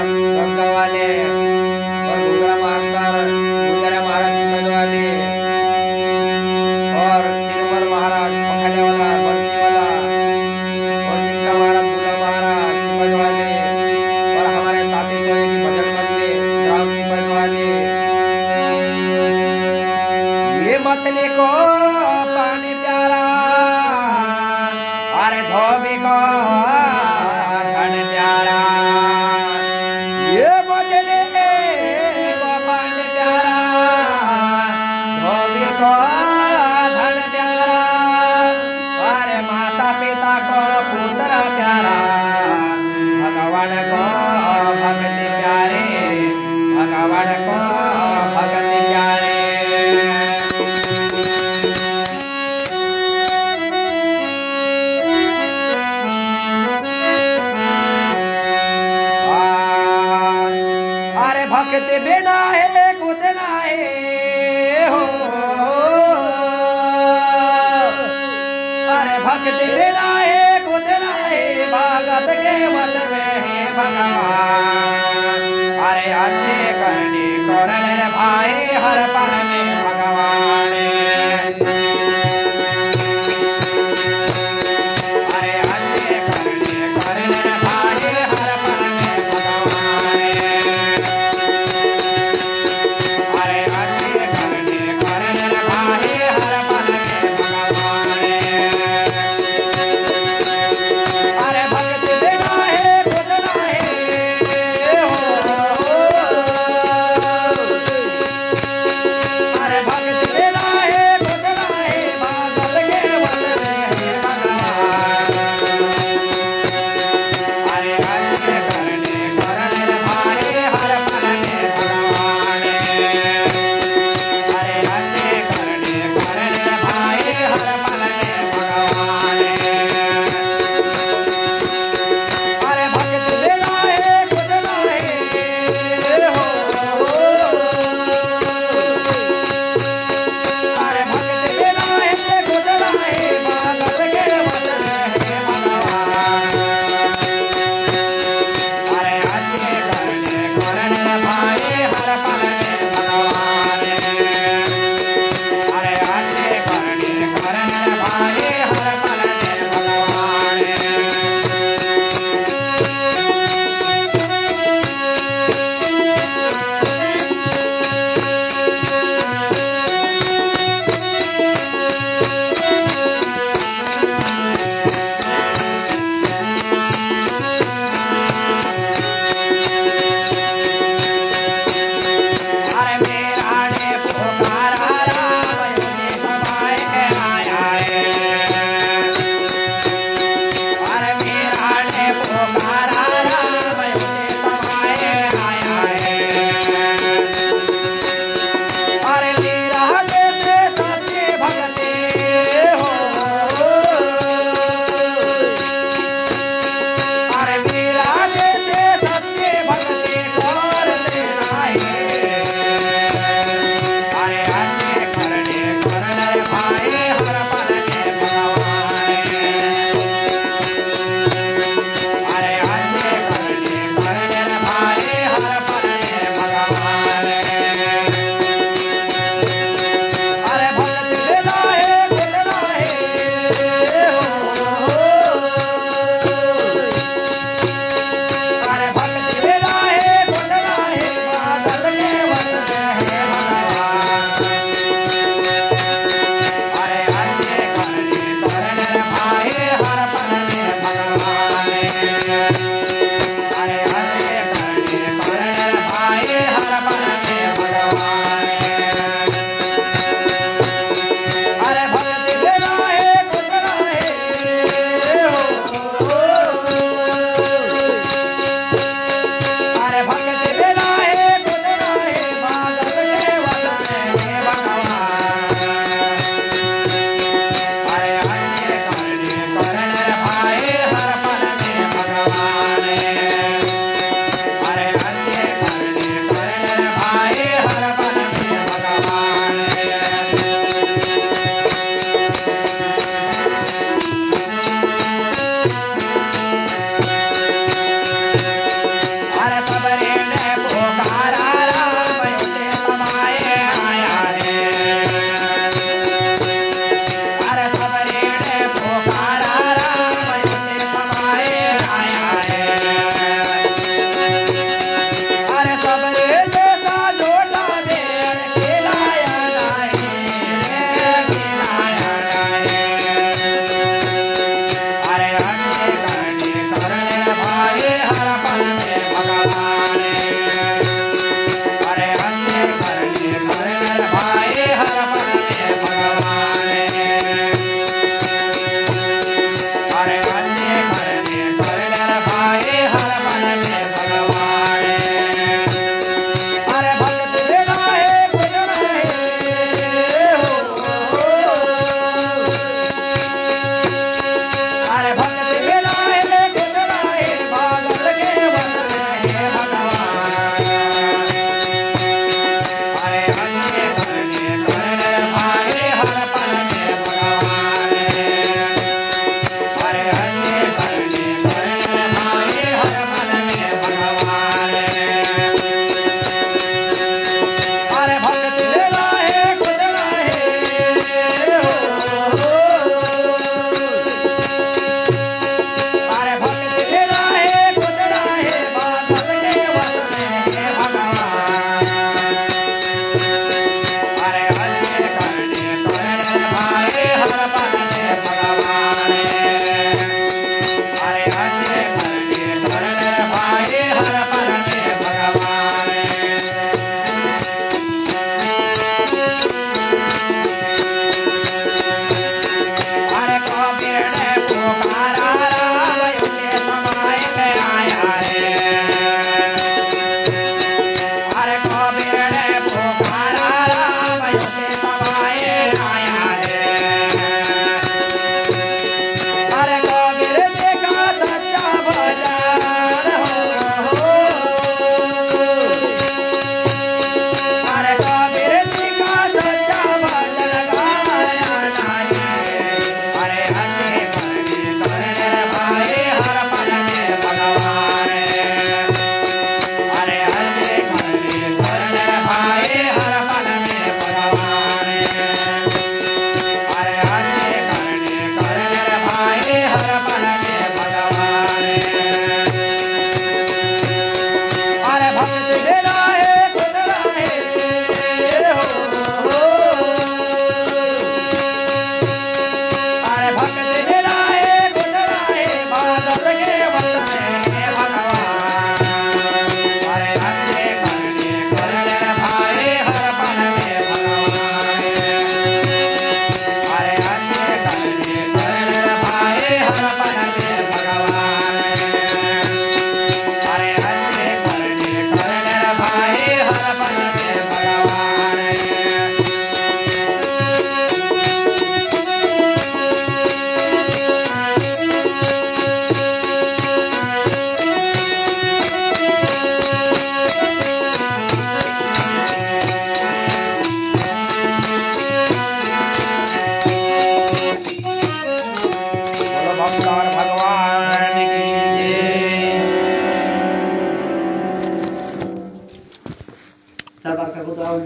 रसगांव वाले और घुंगरा मास्टर गुजरा महाराज सिमत वाले और तिरुमल महाराज पखाले वाला बंसी वाला और जिनका महाराज बुला महाराज सिमत वाले और हमारे साथी सोए की भजन मंडली राम सिमत वाले। ये मछली को पानी प्यारा अरे धोबी को धन प्यारा। ये मछली को पानी प्यारा धोबी को धन प्यारा। अरे माता पिता को पुत्र प्यारा भगवान को भक्ति प्यारे भगवान को भक्ति प्यारे। भक्ति बिना है कुछ ना है हो। अरे भक्ति बिना है कुछ ना है भगत के वश में है भगवान। अरे अच्छे करने करने रे भाई हर पल में भगवान। अरे अच्छे करने करने रे भाई हर पल में भगवान। अरे चल बार का को तो आओ